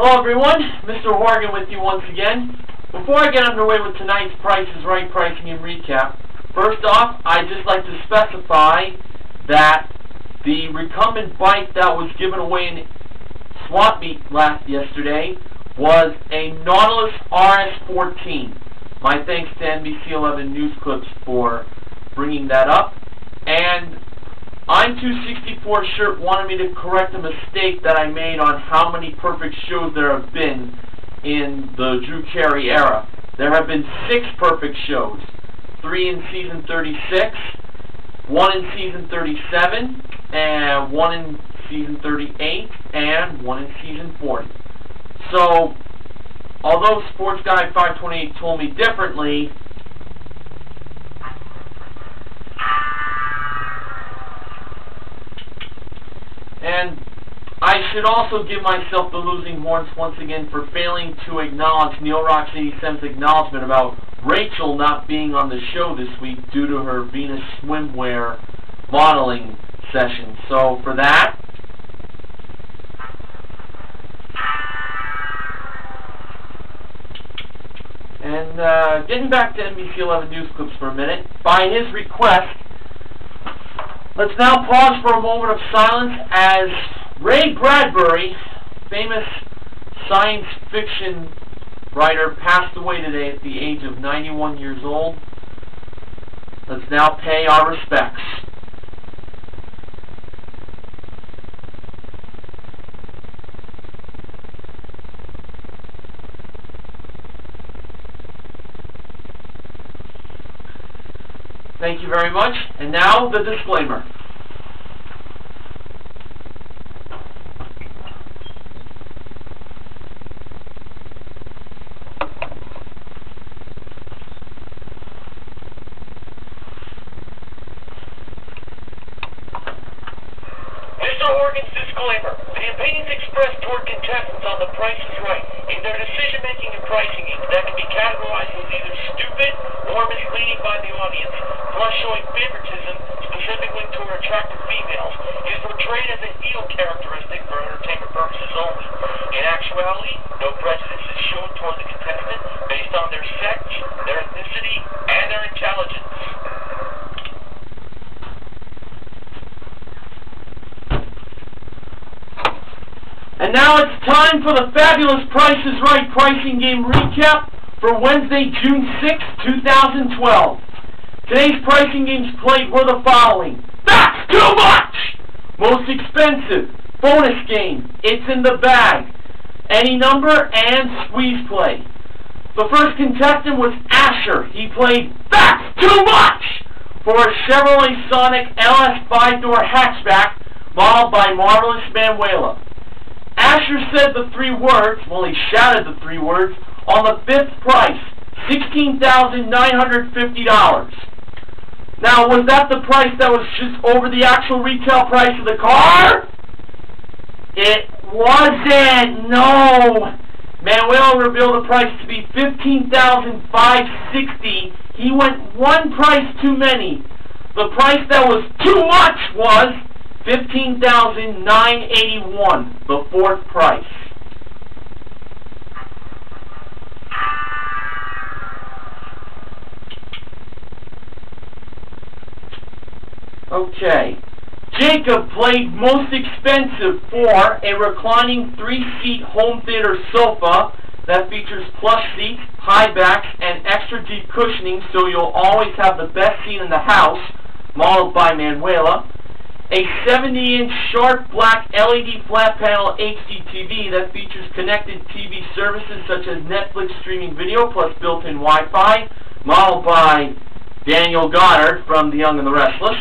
Hello everyone, Mr. Horgan with you once again. Before I get underway with tonight's Price is Right pricing and recap, first off, I'd just like to specify that the recumbent bike that was given away in Swap Meet yesterday was a Nautilus RS-14. My thanks to NBC 11 News Clips for bringing that up. And I'm 264 Shirt wanted me to correct a mistake that I made on how many perfect shows there have been in the Drew Carey era. There have been 6 perfect shows. 3 in season 36, 1 in season 37, and 1 in season 38, and 1 in season 40. So, although Sports Guy 528 told me differently, and I should also give myself the losing horns once again for failing to acknowledge Neil Rocks 87's acknowledgement about Rachel not being on the show this week due to her Venus swimwear modeling session. So for that, and getting back to NBC 11 News Clips for a minute, by his request, let's now pause for a moment of silence as Ray Bradbury, famous science fiction writer, passed away today at the age of 91 years old. Let's now pay our respects. Thank you very much. And now the disclaimer. Mr. Horgan's disclaimer. The opinions expressed toward contestants on The Price is Right in their decision-making and pricing that can be categorized as either stupid or misleading by the audience, plus showing favoritism specifically toward attractive females, is portrayed as an eel characteristic for entertainment purposes only. In actuality, no prejudice is shown toward the contestant based on their sex, their ethnicity, and their intelligence. And now it's time for the fabulous Price is Right pricing game recap for Wednesday, June 6, 2012. Today's pricing games played were the following. That's too much! Most expensive. Bonus game. It's in the bag. Any number and squeeze play. The first contestant was Asher. He played That's too much! For a Chevrolet Sonic LS 5-door hatchback modeled by marvelous Manuela. Asher said the 3 words, well, he shouted the 3 words, on the 5th price, $16,950. Now, was that the price that was just over the actual retail price of the car? It wasn't, no. Manuela revealed the price to be $15,560. He went one price too many. The price that was too much was $15,981, the 4th price. Okay. Jacob played Most Expensive for a reclining 3-seat home theater sofa that features plush seats, high backs, and extra deep cushioning so you'll always have the best seat in the house, modeled by Manuela. A 70-inch sharp black LED flat panel HDTV that features connected TV services such as Netflix streaming video plus built-in Wi-Fi, modeled by Daniel Goddard from The Young and the Restless.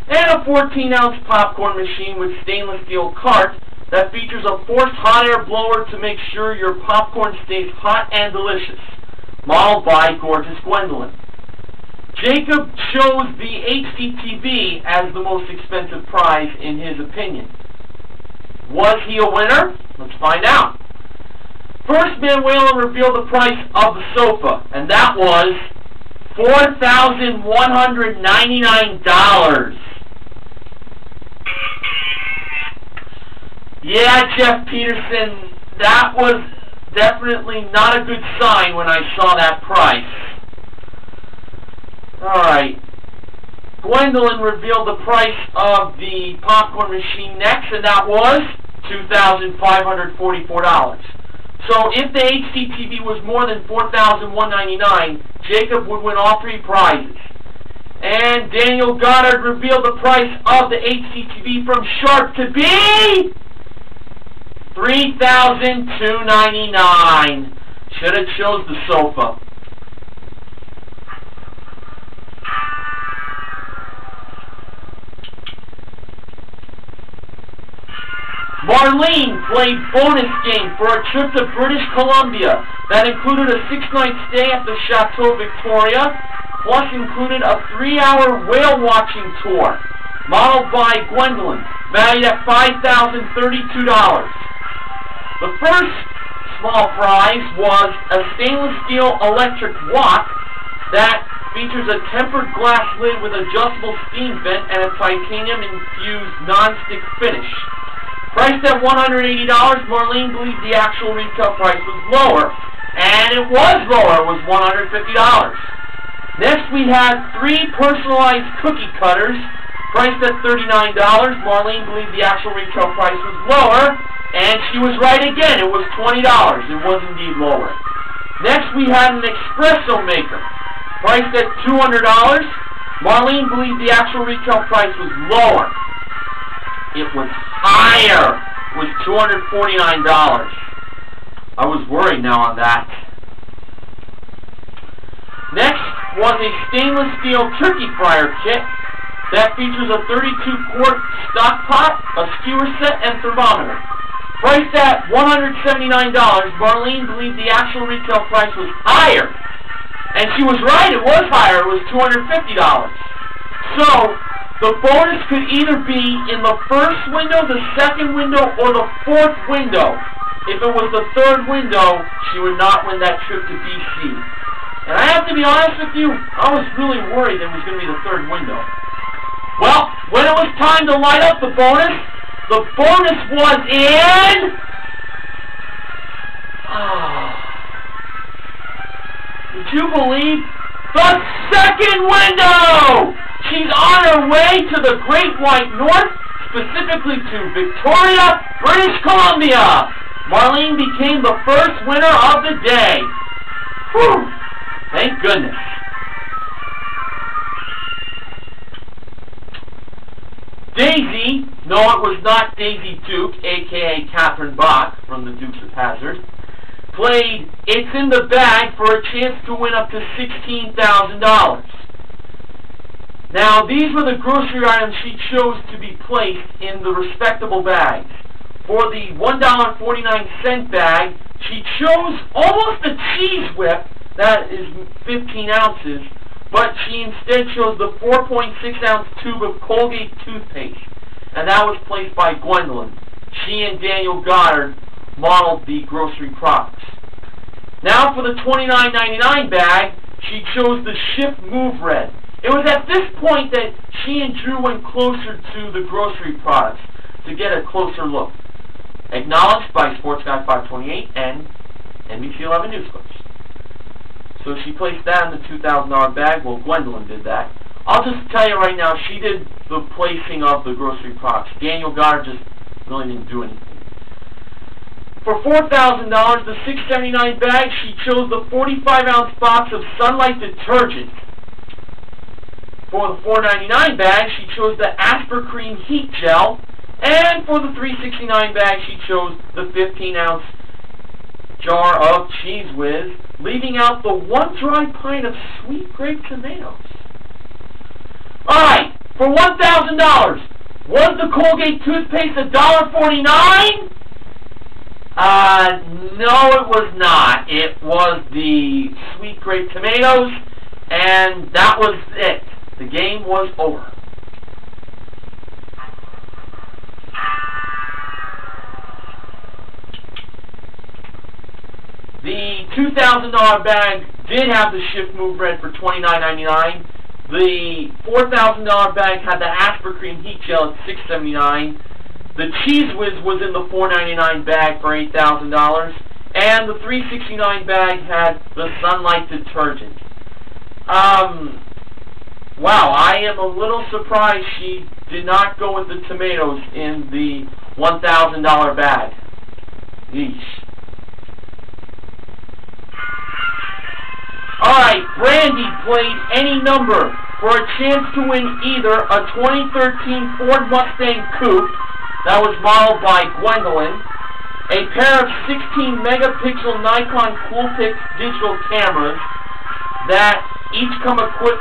And a 14-ounce popcorn machine with stainless steel cart that features a forced hot air blower to make sure your popcorn stays hot and delicious, modeled by gorgeous Gwendolyn. Jacob chose the HDTV as the most expensive prize in his opinion. Was he a winner? Let's find out. First, Manuela revealed the price of the sofa, and that was $4,199. Yeah, Jeff Peterson, that was definitely not a good sign when I saw that price. Alright. Gwendolyn revealed the price of the popcorn machine next, and that was $2,544. So if the HDTV was more than $4,199, Jacob would win all three prizes. And Daniel Goddard revealed the price of the HDTV from Sharp to be $3,299. Should have chose the sofa. Marlene played bonus game for a trip to British Columbia that included a 6-night stay at the Chateau Victoria, plus included a 3-hour whale watching tour, modeled by Gwendolyn, valued at $5,032. The first small prize was a stainless steel electric wok that features a tempered glass lid with adjustable steam vent and a titanium-infused non-stick finish. Priced at $180, Marlene believed the actual retail price was lower, and it was lower. It was $150. Next, we had 3 personalized cookie cutters, priced at $39. Marlene believed the actual retail price was lower, and she was right again. It was $20. It was indeed lower. Next, we had an espresso maker, priced at $200. Marlene believed the actual retail price was lower. It was higher. It was $249. I was worried now on that. Next was a stainless steel turkey fryer kit that features a 32-quart stock pot, a skewer set, and thermometer. Priced at $179, Marlene believed the actual retail price was higher. And she was right, it was higher. It was $250. So, the bonus could either be in the first window, the second window, or the fourth window. If it was the third window, she would not win that trip to BC. And I have to be honest with you, I was really worried it was going to be the third window. Well, when it was time to light up the bonus was in... Would you believe? The second window! She's on her way to the Great White North, specifically to Victoria, British Columbia. Marlene became the first winner of the day. Whew! Thank goodness. Daisy, no, it was not Daisy Duke, a.k.a. Catherine Bach from the Dukes of Hazzard, played It's in the Bag for a chance to win up to $16,000. Now, these were the grocery items she chose to be placed in the respectable bags. For the $1.49 bag, she chose almost a cheese whip, that is 15 ounces, but she instead chose the 4.6-ounce tube of Colgate toothpaste, and that was placed by Gwendolyn. She and Daniel Goddard modeled the grocery products. Now for the $29.99 bag, she chose the Shift Move Red. It was at this point that she and Drew went closer to the grocery products to get a closer look. Acknowledged by Sports Guy 528 and NBC 11 News Clips. So she placed that in the $2,000 bag. Well, Gwendolyn did that. I'll just tell you right now, she did the placing of the grocery products. Daniel Goddard just really didn't do anything. For $4,000, the $6.79 bag, she chose the 45-ounce box of Sunlight detergent. For the $4.99 bag, she chose the Aspercreme Heat Gel. And for the $3.69 bag, she chose the 15-ounce jar of Cheese Whiz, leaving out the one dry pint of sweet grape tomatoes. Alright, for $1,000, was the Colgate toothpaste $1.49? No, it was not. It was the sweet grape tomatoes, and that was it. The game was over. The $2,000 bag did have the Shift Move Red for $29.99. The $4,000 bag had the Aspercreme Heat Gel at $6.79. The Cheese Whiz was in the $4.99 bag for $8,000, and the $3.69 bag had the Sunlight detergent. Wow, I am a little surprised she did not go with the tomatoes in the $1,000 bag. Yeesh. Alright, Brandy played any number for a chance to win either a 2013 Ford Mustang Coupe that was modeled by Gwendolyn, a pair of 16-megapixel Nikon Coolpix digital cameras that each come equipped,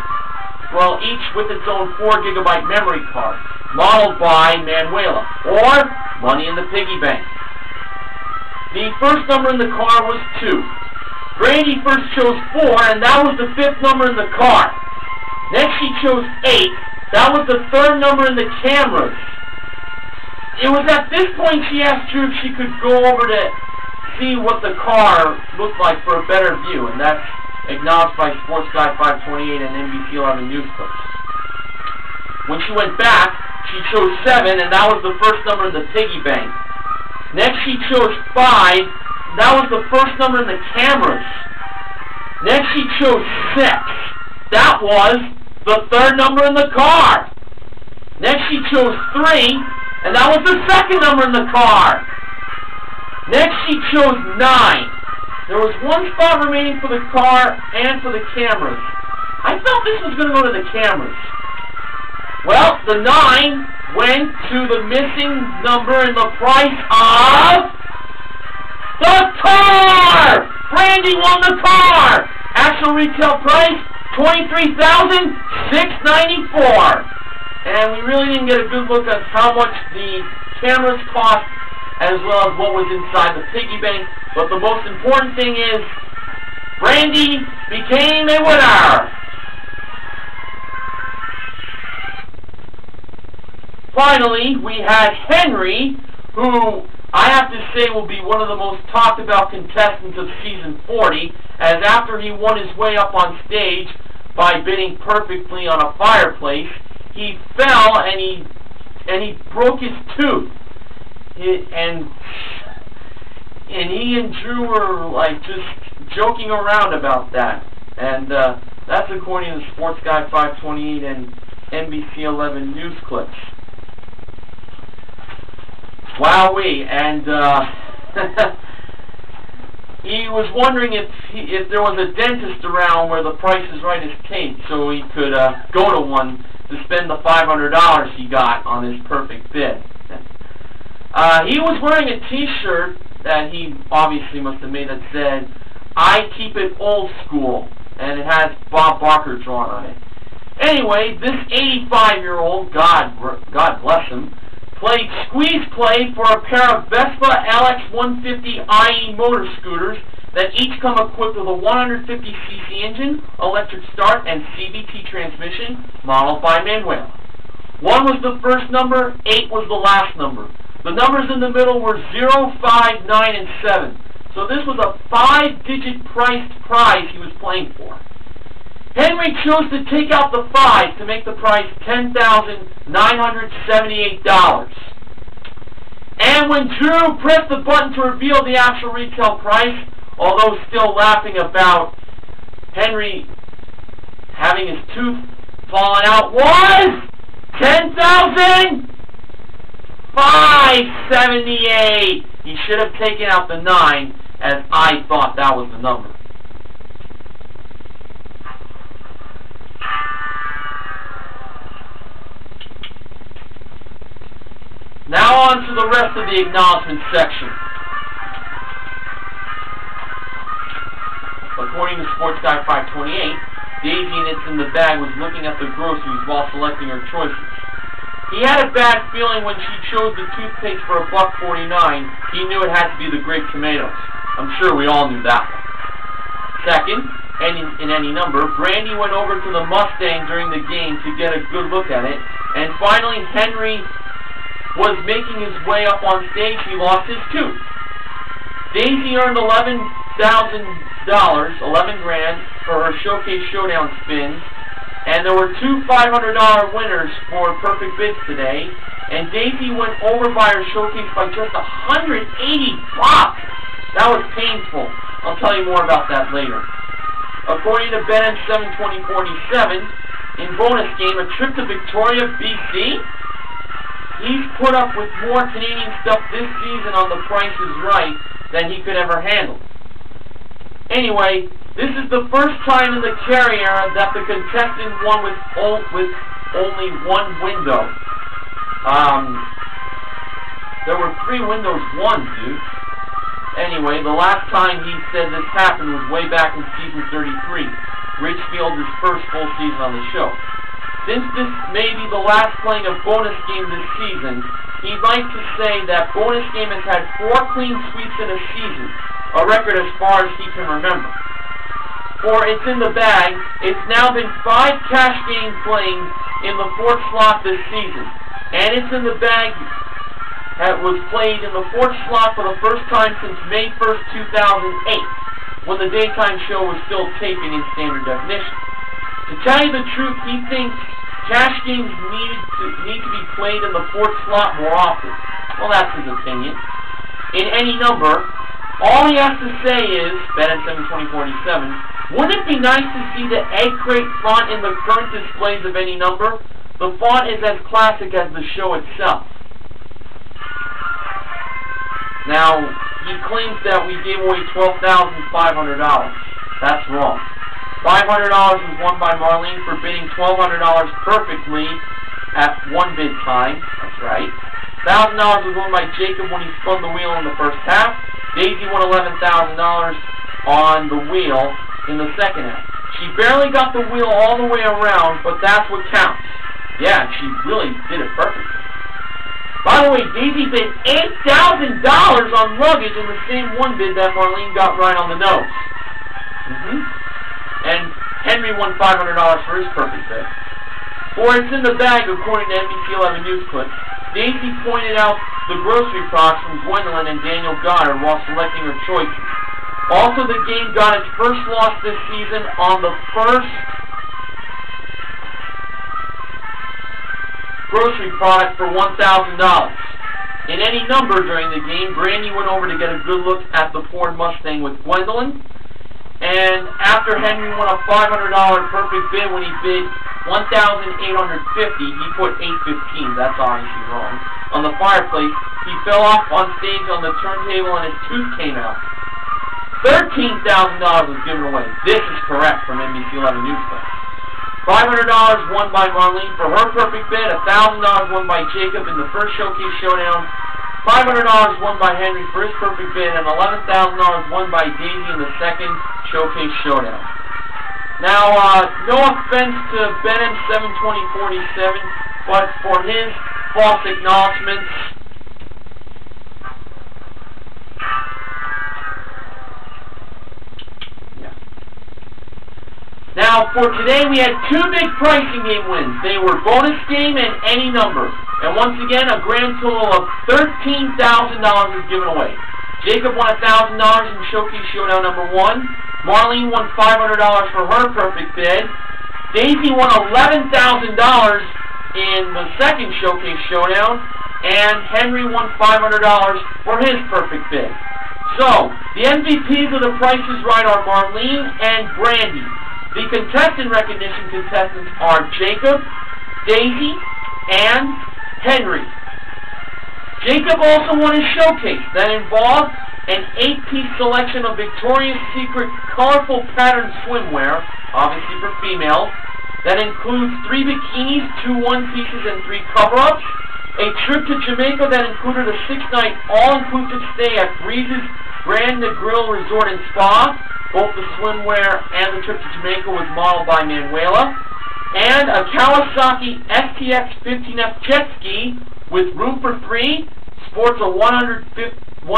well, each with its own 4GB memory card, modeled by Manuela, or money in the piggy bank. The first number in the car was 2. Brandy first chose 4, and that was the 5th number in the car. Next she chose 8. That was the 3rd number in the cameras. It was at this point she asked Drew if she could go over to see what the car looked like for a better view, and that's acknowledged by Sports Guy 528 and M.V.P. 11 News Clips. When she went back, she chose 7, and that was the first number in the piggy bank. Next she chose 5. That was the first number in the cameras. Next she chose 6. That was the 3rd number in the car. Next she chose 3, and that was the 2nd number in the car. Next she chose 9. There was one spot remaining for the car and for the cameras. I felt this was going to go to the cameras. Well, the 9 went to the missing number in the price of the car! Brandy won the car! Actual retail price, $23,694. And we really didn't get a good look at how much the cameras cost, as well as what was inside the piggy bank. But the most important thing is, Brandy became a winner! Finally, we had Henry, who I have to say will be one of the most talked about contestants of season 40, as after he won his way up on stage by bidding perfectly on a fireplace, he fell and he broke his tooth. And he and Drew were like just joking around about that. And that's according to Sports Guy 528 and NBC 11 News Clips. Wowee, and he was wondering if there was a dentist around where the Price is Right is taped, so he could go to one to spend the $500 he got on his perfect bid. He was wearing a t-shirt that he obviously must have made that said, "I keep it old school," and it has Bob Barker drawn on it. Anyway, this 85-year-old, God bless him, played squeeze play for a pair of Vespa LX150 IE motor scooters that each come equipped with a 150cc engine, electric start, and CVT transmission, modeled by Manuela. 1 was the first number, 8 was the last number. The numbers in the middle were 0, 5, 9, and 7. So this was a 5-digit priced prize he was playing for. Henry chose to take out the 5 to make the price $10,978. And when Drew pressed the button to reveal the actual retail price, although still laughing about Henry having his tooth fallen out, was $10,578. He should have taken out the 9, as I thought that was the number. Now on to the rest of the acknowledgement section. According to Sports Guy 528, Daisy and It's in the Bag was looking at the groceries while selecting her choices. He had a bad feeling when she chose the toothpaste for $1.49. He knew it had to be the grape tomatoes. I'm sure we all knew that one. Second, in any number, Brandy went over to the Mustang during the game to get a good look at it. And finally, Henry was making his way up on stage. He lost his tooth. Daisy earned $11,000, 11 grand, for her Showcase Showdown spins. And there were 2 $500 winners for perfect bids today. and Daisy went over by her showcase by just $180. That was painful. I'll tell you more about that later. According to Ben 72047, in bonus game, A Trip to Victoria, BC, he's put up with more Canadian stuff this season on The Price is Right than he could ever handle. Anyway, this is the first time in the Carey era that the contestant won with only one window. There were 3 windows won, dude. Anyway, the last time he said this happened was way back in season 33, Richfield's first full season on the show. Since this may be the last playing of bonus game this season, he'd like to say that bonus game has had 4 clean sweeps in a season, a record as far as he can remember. For It's in the Bag, it's now been 5 cash game playing in the 4th slot this season, and It's in the Bag was played in the 4th slot for the first time since May 1st, 2008, when the daytime show was still taping in standard definition. To tell you the truth, he thinks cash games need to be played in the 4th slot more often. Well, that's his opinion. In any number, all he has to say is, Ben 72047, wouldn't it be nice to see the egg crate font in the current displays of any number? The font is as classic as the show itself. Now, he claims that we gave away $12,500. That's wrong. $500 was won by Marlene for bidding $1,200 perfectly at one bid time. That's right. $1,000 was won by Jacob when he spun the wheel in the first half. Daisy won $11,000 on the wheel in the second half. She barely got the wheel all the way around, but that's what counts. Yeah, she really did it perfectly. By the way, Daisy bid $8,000 on luggage in the same one bid that Marlene got right on the nose. And Henry won $500 for his perfect bid. For It's in the Bag, according to NBC 11 News clip, Daisy pointed out the grocery products from Gwendolyn and Daniel Goddard while selecting her choices. Also, the game got its first loss this season on the first grocery product for $1,000. In any number during the game, Brandy went over to get a good look at the Ford Mustang with Gwendolyn, and after Henry won a $500 perfect bid when he bid $1,850, he put $815, that's obviously wrong, on the fireplace. He fell off on stage on the turntable and his tooth came out. $13,000 was given away. This is correct from NBC 11 News Clip. $500 won by Marlene for her perfect bid, $1,000 won by Jacob in the first showcase showdown, $500 won by Henry for his perfect bid, and $11,000 won by Daisy in the second showcase showdown. Now, no offense to Ben 72047, but for his false acknowledgments, now, for today, we had 2 big pricing game wins. They were bonus game and any number. And once again, a grand total of $13,000 was given away. Jacob won $1,000 in Showcase Showdown number 1. Marlene won $500 for her perfect bid. Daisy won $11,000 in the second Showcase Showdown. And Henry won $500 for his perfect bid. So, the MVPs of The Price is Right are Marlene and Brandy. The contestant recognition contestants are Jacob, Daisy, and Henry. Jacob also won a showcase that involved an 8-piece selection of Victoria's Secret colorful patterned swimwear, obviously for females, that includes 3 bikinis, 2 one-pieces, and 3 cover-ups, a trip to Jamaica that included a 6-night all-inclusive stay at Breeze's Grand Negril Resort and Spa. Both the swimwear and the trip to Jamaica was modeled by Manuela. And a Kawasaki STX 15F jet ski with room for 3, sports a 160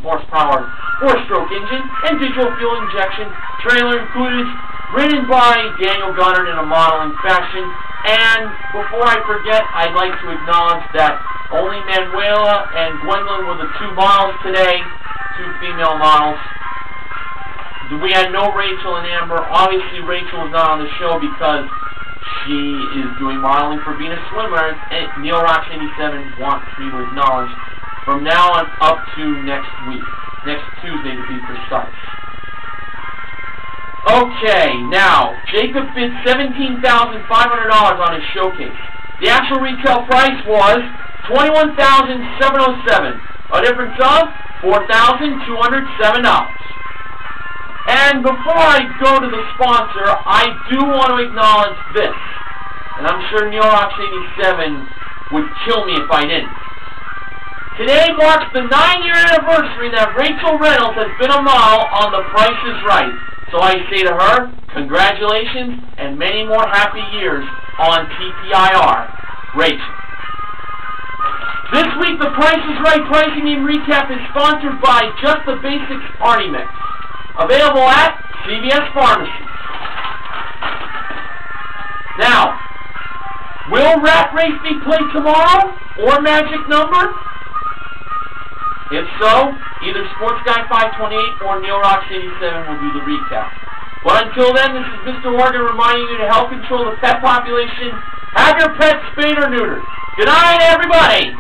horsepower 4-stroke engine, and digital fuel injection. Trailer included, ridden by Daniel Goddard in a modeling fashion. And before I forget, I'd like to acknowledge that only Manuela and Gwendolyn were the 2 models today, 2 female models. We had no Rachel and Amber. Obviously, Rachel was not on the show because She is doing modeling for Venus Swimmer, and Neil Rocks 87 wants me to acknowledge from now on up to next week. Next Tuesday to be precise. Okay, now, Jacob bid $17,500 on his showcase. The actual retail price was $21,707, a difference of $4,207. And before I go to the sponsor, I do want to acknowledge this. And I'm sure Neil Rocks 87 would kill me if I didn't. Today marks the 9-year anniversary that Rachel Reynolds has been a model on The Price is Right. So I say to her, congratulations and many more happy years on TPIR. Rachel. This week, The Price is Right Pricing and Recap is sponsored by Just the Basics Party Mix. Available at CVS Pharmacy. Now, will Rat Race be played tomorrow or Magic Number? If so, either Sports Guy 528 or Neil Rocks 87 will do the recap. But until then, this is Mr. Morgan reminding you to help control the pet population. Have your pets spayed or neutered. Good night, everybody!